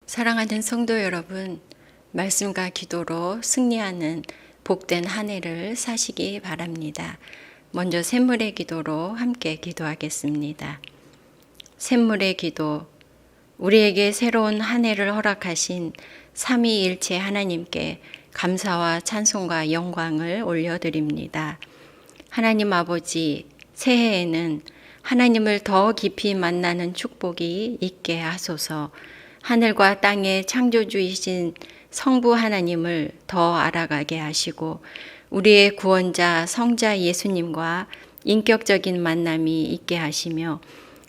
사랑하는 성도 여러분, 말씀과 기도로 승리하는 복된 한 해를 사시기 바랍니다. 먼저 샘물의 기도로 함께 기도하겠습니다. 샘물의 기도, 우리에게 새로운 한 해를 허락하신 삼위일체 하나님께 감사와 찬송과 영광을 올려드립니다. 하나님 아버지, 새해에는 하나님을 더 깊이 만나는 축복이 있게 하소서. 하늘과 땅의 창조주이신 성부 하나님을 더 알아가게 하시고 우리의 구원자 성자 예수님과 인격적인 만남이 있게 하시며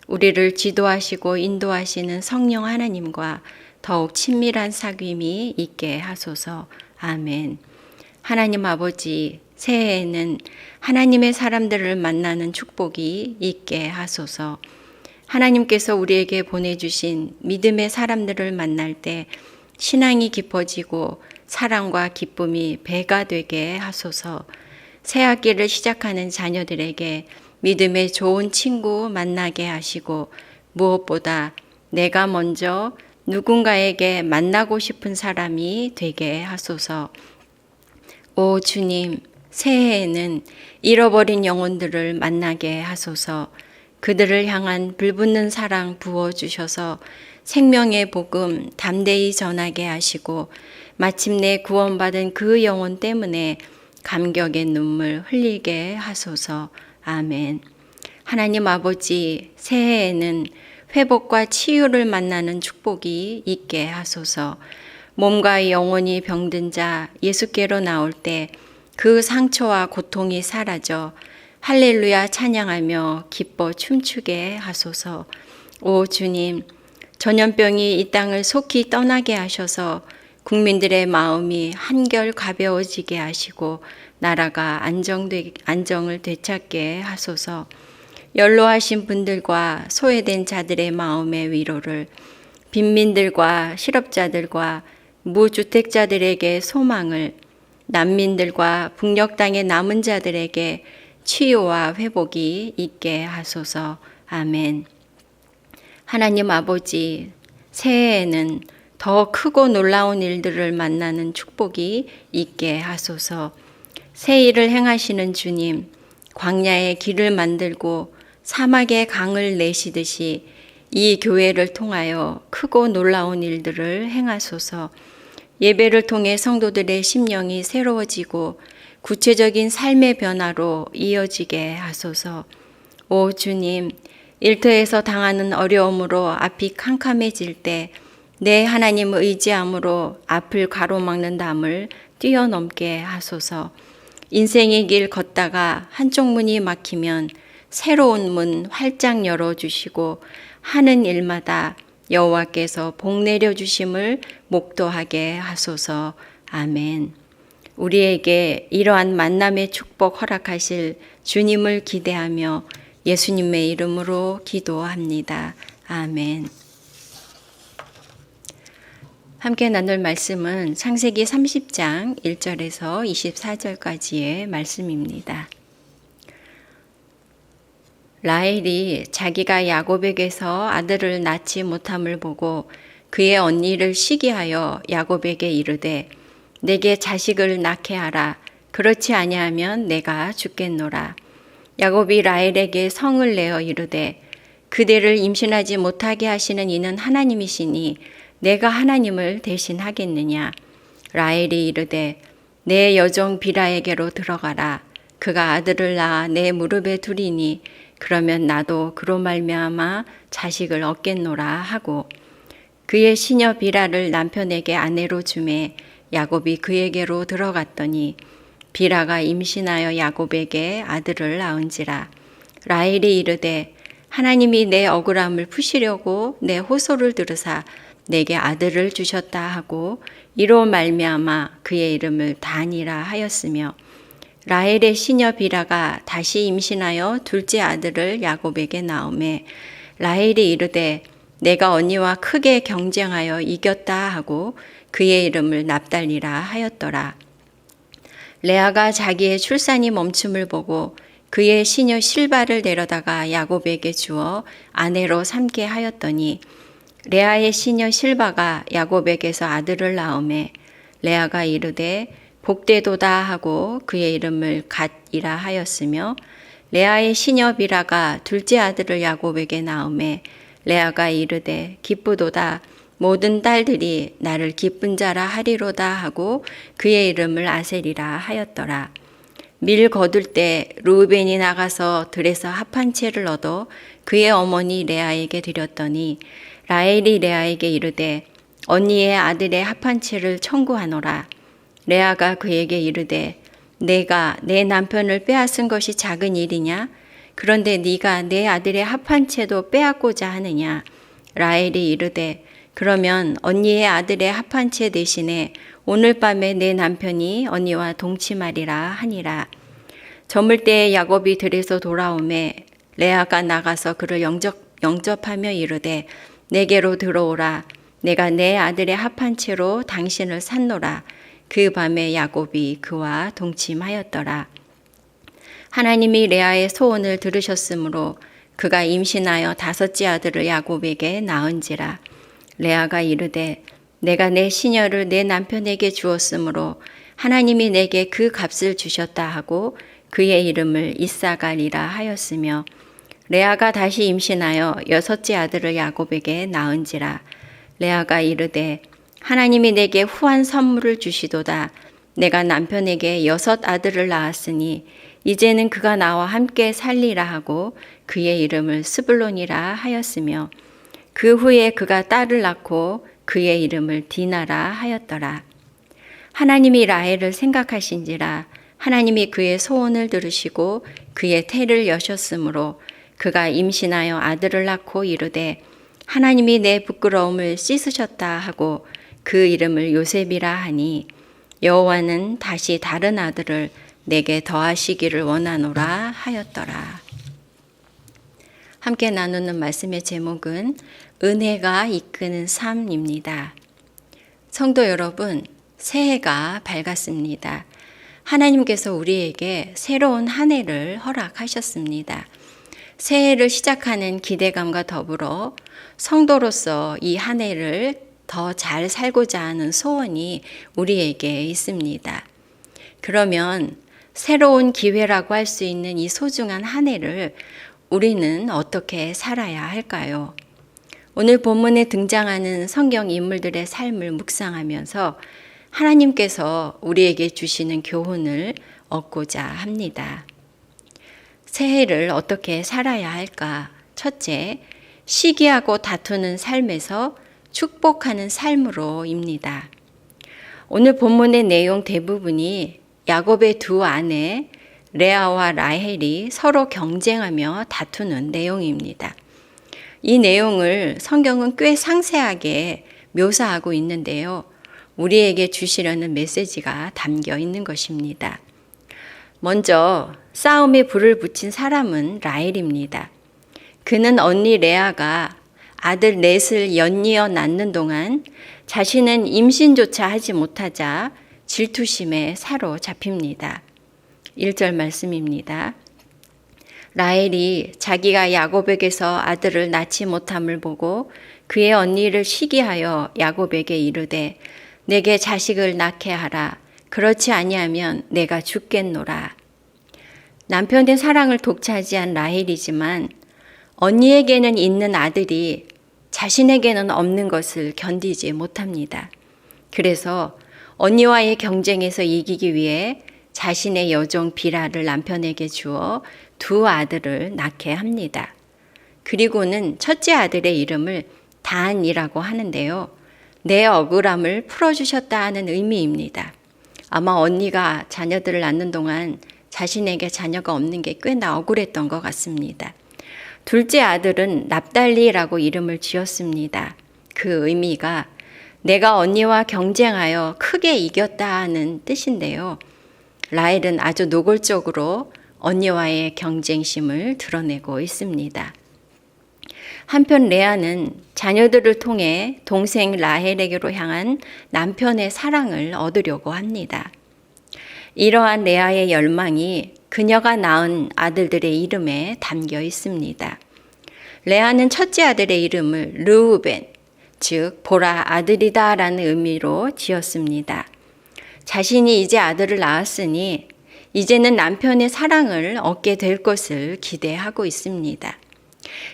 우리를 지도하시고 인도하시는 성령 하나님과 더욱 친밀한 사귐이 있게 하소서. 아멘. 하나님 아버지, 새해에는 하나님의 사람들을 만나는 축복이 있게 하소서. 하나님께서 우리에게 보내주신 믿음의 사람들을 만날 때 신앙이 깊어지고 사랑과 기쁨이 배가 되게 하소서. 새 학기를 시작하는 자녀들에게 믿음의 좋은 친구 만나게 하시고 무엇보다 내가 먼저 누군가에게 만나고 싶은 사람이 되게 하소서. 오 주님, 새해에는 잃어버린 영혼들을 만나게 하소서. 그들을 향한 불붙는 사랑 부어주셔서 생명의 복음 담대히 전하게 하시고 마침내 구원받은 그 영혼 때문에 감격의 눈물 흘리게 하소서. 아멘. 하나님 아버지, 새해에는 회복과 치유를 만나는 축복이 있게 하소서. 몸과 영혼이 병든 자 예수께로 나올 때 그 상처와 고통이 사라져 할렐루야 찬양하며 기뻐 춤추게 하소서. 오 주님, 전염병이 이 땅을 속히 떠나게 하셔서 국민들의 마음이 한결 가벼워지게 하시고 나라가 안정을 되찾게 하소서. 연로하신 분들과 소외된 자들의 마음의 위로를, 빈민들과 실업자들과 무주택자들에게 소망을, 난민들과 북녘 땅의 남은 자들에게 치유와 회복이 있게 하소서. 아멘. 하나님 아버지, 새해에는 더 크고 놀라운 일들을 만나는 축복이 있게 하소서. 새 일을 행하시는 주님, 광야의 길을 만들고 사막의 강을 내시듯이 이 교회를 통하여 크고 놀라운 일들을 행하소서. 예배를 통해 성도들의 심령이 새로워지고 구체적인 삶의 변화로 이어지게 하소서. 오 주님, 일터에서 당하는 어려움으로 앞이 캄캄해질 때 내 하나님 의지함으로 앞을 가로막는 담을 뛰어넘게 하소서. 인생의 길 걷다가 한쪽 문이 막히면 새로운 문 활짝 열어주시고 하는 일마다 여호와께서 복 내려주심을 목도하게 하소서. 아멘. 우리에게 이러한 만남의 축복 허락하실 주님을 기대하며 예수님의 이름으로 기도합니다. 아멘. 함께 나눌 말씀은 창세기 30장 1절에서 24절까지의 말씀입니다. 라헬이 자기가 야곱에게서 아들을 낳지 못함을 보고 그의 언니를 시기하여 야곱에게 이르되 내게 자식을 낳게 하라. 그렇지 아니하면 내가 죽겠노라. 야곱이 라헬에게 성을 내어 이르되 그대를 임신하지 못하게 하시는 이는 하나님이시니 내가 하나님을 대신하겠느냐. 라헬이 이르되 내 여종 비라에게로 들어가라. 그가 아들을 낳아 내 무릎에 두리니 그러면 나도 그로 말미암아 자식을 얻겠노라 하고 그의 시녀 비라를 남편에게 아내로 주매 야곱이 그에게로 들어갔더니 비라가 임신하여 야곱에게 아들을 낳은지라. 라헬이 이르되 하나님이 내 억울함을 푸시려고 내 호소를 들으사 내게 아들을 주셨다 하고 이로 말미암아 그의 이름을 단이라 하였으며 라헬의 시녀 비라가 다시 임신하여 둘째 아들을 야곱에게 낳음에 라헬이 이르되 내가 언니와 크게 경쟁하여 이겼다 하고 그의 이름을 납달리라 하였더라. 레아가 자기의 출산이 멈춤을 보고 그의 시녀 실바를 데려다가 야곱에게 주어 아내로 삼게 하였더니 레아의 시녀 실바가 야곱에게서 아들을 낳음에 레아가 이르되 복되도다 하고 그의 이름을 갓이라 하였으며 레아의 시녀 비라가 둘째 아들을 야곱에게 낳음에 레아가 이르되 기쁘도다 모든 딸들이 나를 기쁜 자라 하리로다 하고 그의 이름을 아셀이라 하였더라. 밀 거둘 때 르우벤이 나가서 들에서 합한 채를 얻어 그의 어머니 레아에게 드렸더니 라헬이 레아에게 이르되 언니의 아들의 합한 채를 청구하노라. 레아가 그에게 이르되 내가 내 남편을 빼앗은 것이 작은 일이냐? 그런데 네가 내 아들의 합한 채도 빼앗고자 하느냐? 라헬이 이르되 그러면 언니의 아들의 합한 채 대신에 오늘 밤에 내 남편이 언니와 동침하리라 하니라. 저물 때에 야곱이 들에서 돌아오매 레아가 나가서 그를 영접하며 이르되 내게로 들어오라. 내가 내 아들의 합한 채로 당신을 샀노라. 그 밤에 야곱이 그와 동침하였더라. 하나님이 레아의 소원을 들으셨으므로 그가 임신하여 다섯째 아들을 야곱에게 낳은지라. 레아가 이르되 내가 내 시녀를 내 남편에게 주었으므로 하나님이 내게 그 값을 주셨다 하고 그의 이름을 이사갈이라 하였으며 레아가 다시 임신하여 여섯째 아들을 야곱에게 낳은지라. 레아가 이르되 하나님이 내게 후한 선물을 주시도다. 내가 남편에게 여섯 아들을 낳았으니 이제는 그가 나와 함께 살리라 하고 그의 이름을 스불론이라 하였으며 그 후에 그가 딸을 낳고 그의 이름을 디나라 하였더라. 하나님이 라헬을 생각하신지라. 하나님이 그의 소원을 들으시고 그의 태를 여셨으므로 그가 임신하여 아들을 낳고 이르되 하나님이 내 부끄러움을 씻으셨다 하고 그 이름을 요셉이라 하니 여호와는 다시 다른 아들을 내게 더하시기를 원하노라 하였더라. 함께 나누는 말씀의 제목은 은혜가 이끄는 삶입니다. 성도 여러분, 새해가 밝았습니다. 하나님께서 우리에게 새로운 한 해를 허락하셨습니다. 새해를 시작하는 기대감과 더불어 성도로서 이 한 해를 더 잘 살고자 하는 소원이 우리에게 있습니다. 그러면 새로운 기회라고 할 수 있는 이 소중한 한 해를 우리는 어떻게 살아야 할까요? 오늘 본문에 등장하는 성경 인물들의 삶을 묵상하면서 하나님께서 우리에게 주시는 교훈을 얻고자 합니다. 새해를 어떻게 살아야 할까? 첫째, 시기하고 다투는 삶에서 축복하는 삶으로입니다. 오늘 본문의 내용 대부분이 야곱의 두 아내 레아와 라헬이 서로 경쟁하며 다투는 내용입니다. 이 내용을 성경은 꽤 상세하게 묘사하고 있는데요. 우리에게 주시려는 메시지가 담겨 있는 것입니다. 먼저 싸움에 불을 붙인 사람은 라헬입니다. 그는 언니 레아가 아들 넷을 연이어 낳는 동안 자신은 임신조차 하지 못하자 질투심에 사로잡힙니다. 1절 말씀입니다. 라헬이 자기가 야곱에게서 아들을 낳지 못함을 보고 그의 언니를 시기하여 야곱에게 이르되 내게 자식을 낳게 하라. 그렇지 아니하면 내가 죽겠노라. 남편의 사랑을 독차지한 라헬이지만 언니에게는 있는 아들이 자신에게는 없는 것을 견디지 못합니다. 그래서 언니와의 경쟁에서 이기기 위해 자신의 여종 비라를 남편에게 주어 두 아들을 낳게 합니다. 그리고는 첫째 아들의 이름을 단이라고 하는데요. 내 억울함을 풀어주셨다 하는 의미입니다. 아마 언니가 자녀들을 낳는 동안 자신에게 자녀가 없는 게 꽤나 억울했던 것 같습니다. 둘째 아들은 납달리라고 이름을 지었습니다. 그 의미가 내가 언니와 경쟁하여 크게 이겼다 하는 뜻인데요. 라헬은 아주 노골적으로 언니와의 경쟁심을 드러내고 있습니다. 한편 레아는 자녀들을 통해 동생 라헬에게로 향한 남편의 사랑을 얻으려고 합니다. 이러한 레아의 열망이 그녀가 낳은 아들들의 이름에 담겨 있습니다. 레아는 첫째 아들의 이름을 르우벤, 즉 보라 아들이다 라는 의미로 지었습니다. 자신이 이제 아들을 낳았으니 이제는 남편의 사랑을 얻게 될 것을 기대하고 있습니다.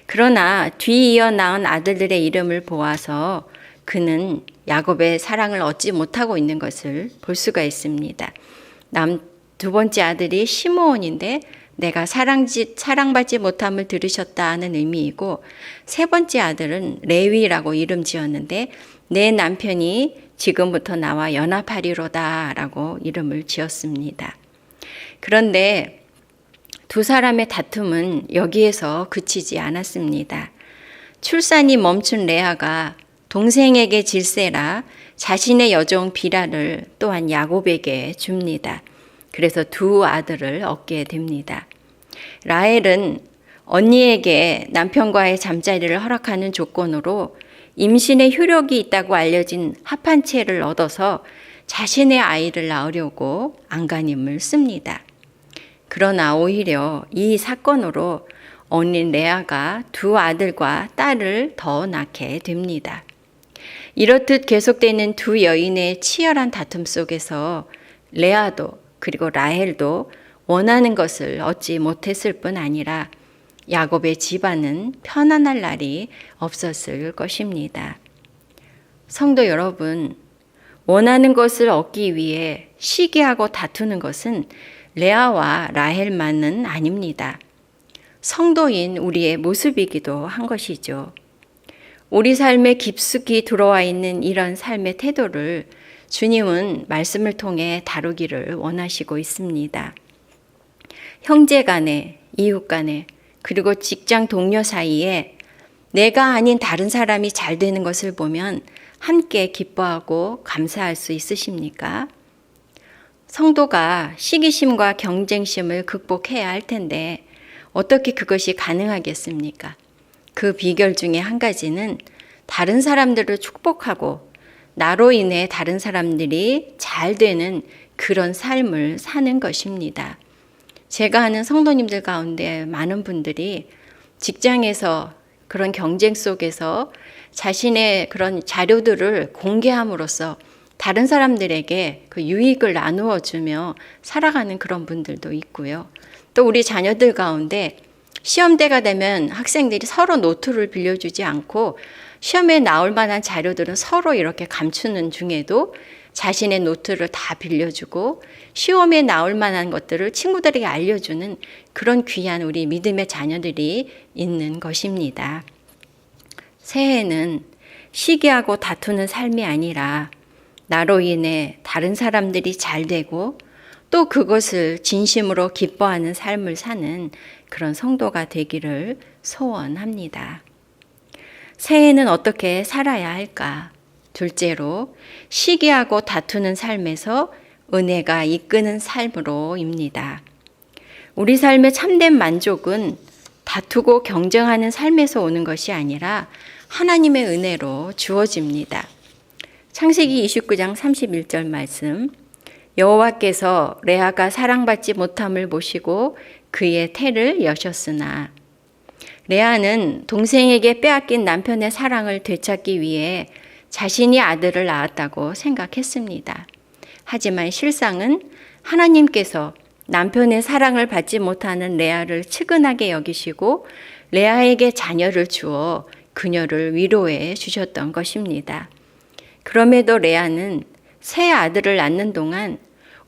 그러나 뒤이어 낳은 아들들의 이름을 보아서 그는 야곱의 사랑을 얻지 못하고 있는 것을 볼 수가 있습니다. 두 번째 아들이 시므온인데 내가 사랑받지 못함을 들으셨다는 의미이고, 세 번째 아들은 레위라고 이름 지었는데 내 남편이 지금부터 나와 연합하리로다 라고 이름을 지었습니다. 그런데 두 사람의 다툼은 여기에서 그치지 않았습니다. 출산이 멈춘 레아가 동생에게 질세라 자신의 여종 비라를 또한 야곱에게 줍니다. 그래서 두 아들을 얻게 됩니다. 라헬은 언니에게 남편과의 잠자리를 허락하는 조건으로 임신의 효력이 있다고 알려진 합한채를 얻어서 자신의 아이를 낳으려고 안간힘을 씁니다. 그러나 오히려 이 사건으로 언니 레아가 두 아들과 딸을 더 낳게 됩니다. 이렇듯 계속되는 두 여인의 치열한 다툼 속에서 레아도 그리고 라헬도 원하는 것을 얻지 못했을 뿐 아니라 야곱의 집안은 편안할 날이 없었을 것입니다. 성도 여러분, 원하는 것을 얻기 위해 시기하고 다투는 것은 레아와 라헬만은 아닙니다. 성도인 우리의 모습이기도 한 것이죠. 우리 삶에 깊숙이 들어와 있는 이런 삶의 태도를 주님은 말씀을 통해 다루기를 원하시고 있습니다. 형제 간에, 이웃 간에, 그리고 직장 동료 사이에 내가 아닌 다른 사람이 잘 되는 것을 보면 함께 기뻐하고 감사할 수 있으십니까? 성도가 시기심과 경쟁심을 극복해야 할 텐데 어떻게 그것이 가능하겠습니까? 그 비결 중에 한 가지는 다른 사람들을 축복하고 나로 인해 다른 사람들이 잘 되는 그런 삶을 사는 것입니다. 제가 아는 성도님들 가운데 많은 분들이 직장에서 그런 경쟁 속에서 자신의 그런 자료들을 공개함으로써 다른 사람들에게 그 유익을 나누어 주며 살아가는 그런 분들도 있고요. 또 우리 자녀들 가운데 시험대가 되면 학생들이 서로 노트를 빌려주지 않고 시험에 나올 만한 자료들은 서로 이렇게 감추는 중에도 자신의 노트를 다 빌려주고 시험에 나올 만한 것들을 친구들에게 알려주는 그런 귀한 우리 믿음의 자녀들이 있는 것입니다. 새해는 시기하고 다투는 삶이 아니라 나로 인해 다른 사람들이 잘 되고 또 그것을 진심으로 기뻐하는 삶을 사는 그런 성도가 되기를 소원합니다. 새해는 어떻게 살아야 할까? 둘째로 시기하고 다투는 삶에서 은혜가 이끄는 삶으로입니다. 우리 삶의 참된 만족은 다투고 경쟁하는 삶에서 오는 것이 아니라 하나님의 은혜로 주어집니다. 창세기 29장 31절 말씀, 여호와께서 레아가 사랑받지 못함을 보시고 그의 태를 여셨으나, 레아는 동생에게 빼앗긴 남편의 사랑을 되찾기 위해 자신이 아들을 낳았다고 생각했습니다. 하지만 실상은 하나님께서 남편의 사랑을 받지 못하는 레아를 측은하게 여기시고 레아에게 자녀를 주어 그녀를 위로해 주셨던 것입니다. 그럼에도 레아는 새 아들을 낳는 동안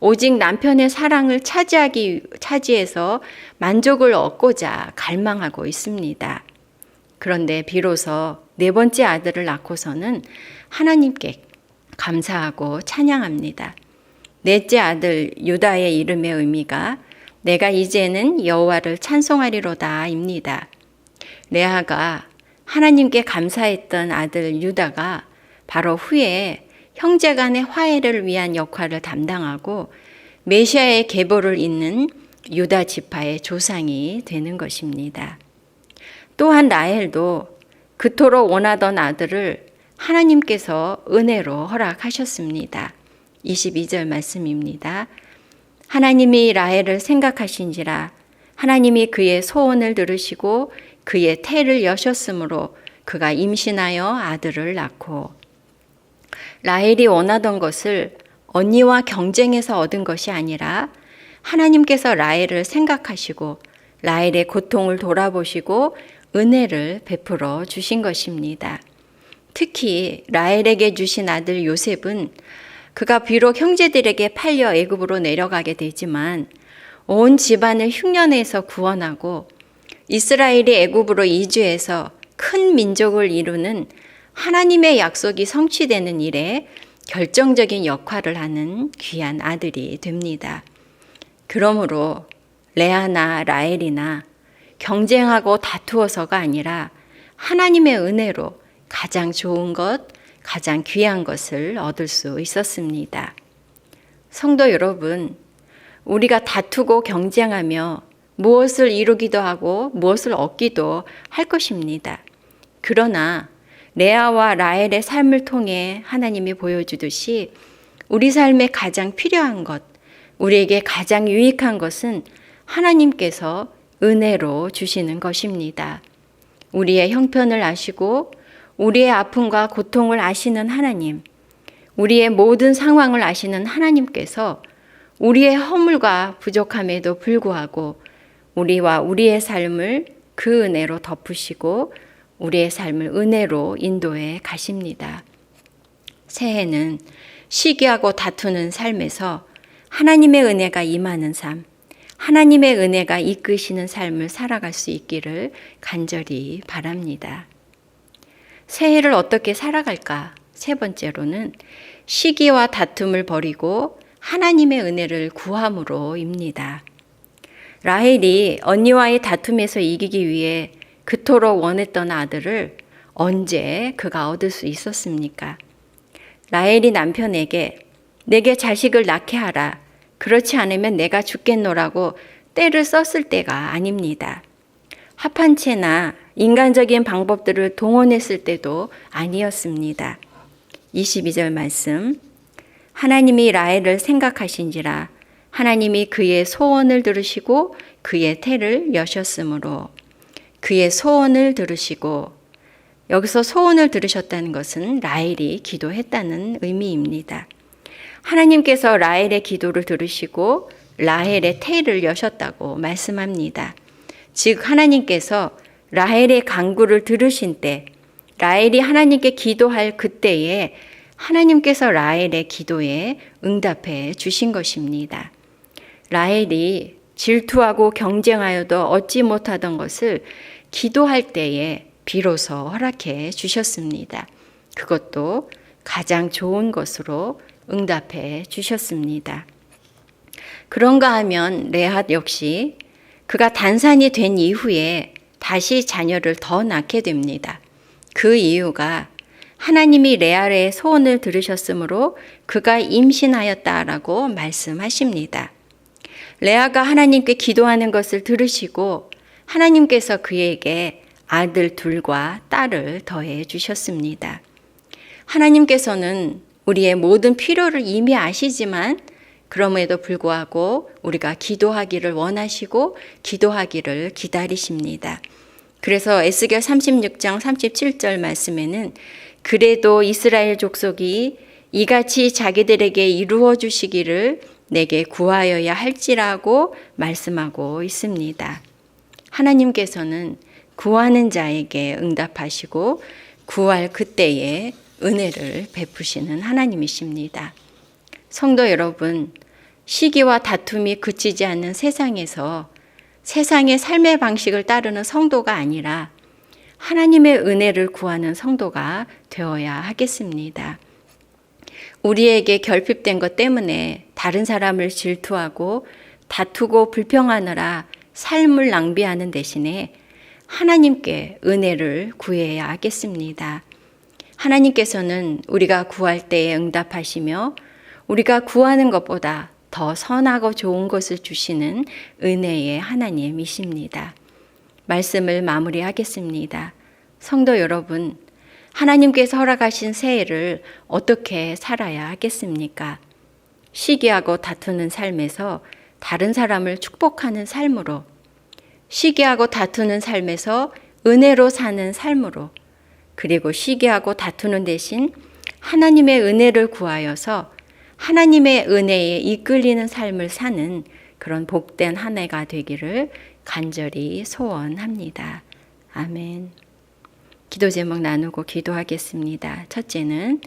오직 남편의 사랑을 차지해서 만족을 얻고자 갈망하고 있습니다. 그런데 비로소 네 번째 아들을 낳고서는 하나님께 감사하고 찬양합니다. 넷째 아들 유다의 이름의 의미가 내가 이제는 여호와를 찬송하리로다입니다. 레아가 하나님께 감사했던 아들 유다가 바로 후에 형제 간의 화해를 위한 역할을 담당하고 메시아의 계보를 잇는 유다 지파의 조상이 되는 것입니다. 또한 라헬도 그토록 원하던 아들을 하나님께서 은혜로 허락하셨습니다. 22절 말씀입니다. 하나님이 라헬을 생각하신지라 하나님이 그의 소원을 들으시고 그의 태를 여셨으므로 그가 임신하여 아들을 낳고 라헬이 원하던 것을 언니와 경쟁해서 얻은 것이 아니라 하나님께서 라헬을 생각하시고 라헬의 고통을 돌아보시고 은혜를 베풀어 주신 것입니다. 특히 라헬에게 주신 아들 요셉은 그가 비록 형제들에게 팔려 애굽으로 내려가게 되지만 온 집안을 흉년에서 구원하고 이스라엘이 애굽으로 이주해서 큰 민족을 이루는 하나님의 약속이 성취되는 일에 결정적인 역할을 하는 귀한 아들이 됩니다. 그러므로 레아나 라헬이나 경쟁하고 다투어서가 아니라 하나님의 은혜로 가장 좋은 것, 가장 귀한 것을 얻을 수 있었습니다. 성도 여러분, 우리가 다투고 경쟁하며 무엇을 이루기도 하고 무엇을 얻기도 할 것입니다. 그러나 레아와 라헬의 삶을 통해 하나님이 보여주듯이 우리 삶에 가장 필요한 것, 우리에게 가장 유익한 것은 하나님께서 은혜로 주시는 것입니다. 우리의 형편을 아시고 우리의 아픔과 고통을 아시는 하나님, 우리의 모든 상황을 아시는 하나님께서 우리의 허물과 부족함에도 불구하고 우리와 우리의 삶을 그 은혜로 덮으시고 우리의 삶을 은혜로 인도해 가십니다. 새해는 시기하고 다투는 삶에서 하나님의 은혜가 임하는 삶, 하나님의 은혜가 이끄시는 삶을 살아갈 수 있기를 간절히 바랍니다. 새해를 어떻게 살아갈까? 세 번째로는 시기와 다툼을 버리고 하나님의 은혜를 구함으로입니다. 라헬이 언니와의 다툼에서 이기기 위해 그토록 원했던 아들을 언제 그가 얻을 수 있었습니까? 라헬이 남편에게 내게 자식을 낳게 하라. 그렇지 않으면 내가 죽겠노라고 때를 썼을 때가 아닙니다. 합한채나 인간적인 방법들을 동원했을 때도 아니었습니다. 22절 말씀, 하나님이 라헬을 생각하신지라 하나님이 그의 소원을 들으시고 그의 태를 여셨으므로. 그의 소원을 들으시고, 여기서 소원을 들으셨다는 것은 라헬이 기도했다는 의미입니다. 하나님께서 라헬의 기도를 들으시고 라헬의 태를 여셨다고 말씀합니다. 즉 하나님께서 라헬의 간구를 들으신 때, 라헬이 하나님께 기도할 그때에 하나님께서 라헬의 기도에 응답해 주신 것입니다. 라헬이 질투하고 경쟁하여도 얻지 못하던 것을 기도할 때에 비로소 허락해 주셨습니다. 그것도 가장 좋은 것으로 응답해 주셨습니다. 그런가 하면 레아 역시 그가 단산이 된 이후에 다시 자녀를 더 낳게 됩니다. 그 이유가 하나님이 레아의 소원을 들으셨으므로 그가 임신하였다라고 말씀하십니다. 레아가 하나님께 기도하는 것을 들으시고 하나님께서 그에게 아들 둘과 딸을 더해 주셨습니다. 하나님께서는 우리의 모든 필요를 이미 아시지만 그럼에도 불구하고 우리가 기도하기를 원하시고 기도하기를 기다리십니다. 그래서 에스겔 36장 37절 말씀에는 그래도 이스라엘 족속이 이같이 자기들에게 이루어 주시기를 내게 구하여야 할지라고 말씀하고 있습니다. 하나님께서는 구하는 자에게 응답하시고 구할 그때에 은혜를 베푸시는 하나님이십니다. 성도 여러분, 시기와 다툼이 그치지 않는 세상에서 세상의 삶의 방식을 따르는 성도가 아니라 하나님의 은혜를 구하는 성도가 되어야 하겠습니다. 우리에게 결핍된 것 때문에 다른 사람을 질투하고 다투고 불평하느라 삶을 낭비하는 대신에 하나님께 은혜를 구해야 하겠습니다. 하나님께서는 우리가 구할 때에 응답하시며 우리가 구하는 것보다 더 선하고 좋은 것을 주시는 은혜의 하나님이십니다. 말씀을 마무리하겠습니다. 성도 여러분, 하나님께서 허락하신 새해를 어떻게 살아야 하겠습니까? 시기하고 다투는 삶에서 다른 사람을 축복하는 삶으로, 시기하고 다투는 삶에서 은혜로 사는 삶으로, 그리고 시기하고 다투는 대신 하나님의 은혜를 구하여서 하나님의 은혜에 이끌리는 삶을 사는 그런 복된 한 해가 되기를 간절히 소원합니다. 아멘. 기도 제목 나누고 기도하겠습니다. 첫째는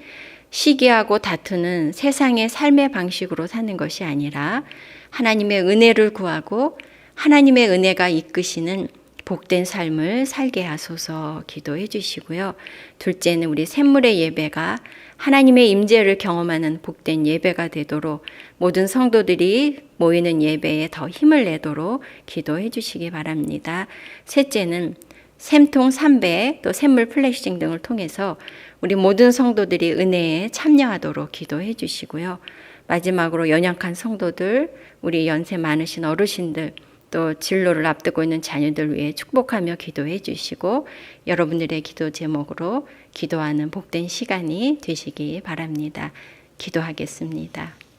시기하고 다투는 세상의 삶의 방식으로 사는 것이 아니라 하나님의 은혜를 구하고 하나님의 은혜가 이끄시는 복된 삶을 살게 하소서 기도해 주시고요. 둘째는 우리 샘물의 예배가 하나님의 임재를 경험하는 복된 예배가 되도록 모든 성도들이 모이는 예배에 더 힘을 내도록 기도해 주시기 바랍니다. 셋째는 샘통 3배 또 샘물 플래싱 등을 통해서 우리 모든 성도들이 은혜에 참여하도록 기도해 주시고요. 마지막으로 연약한 성도들, 우리 연세 많으신 어르신들, 또 진로를 앞두고 있는 자녀들 위해 축복하며 기도해 주시고 여러분들의 기도 제목으로 기도하는 복된 시간이 되시기 바랍니다. 기도하겠습니다.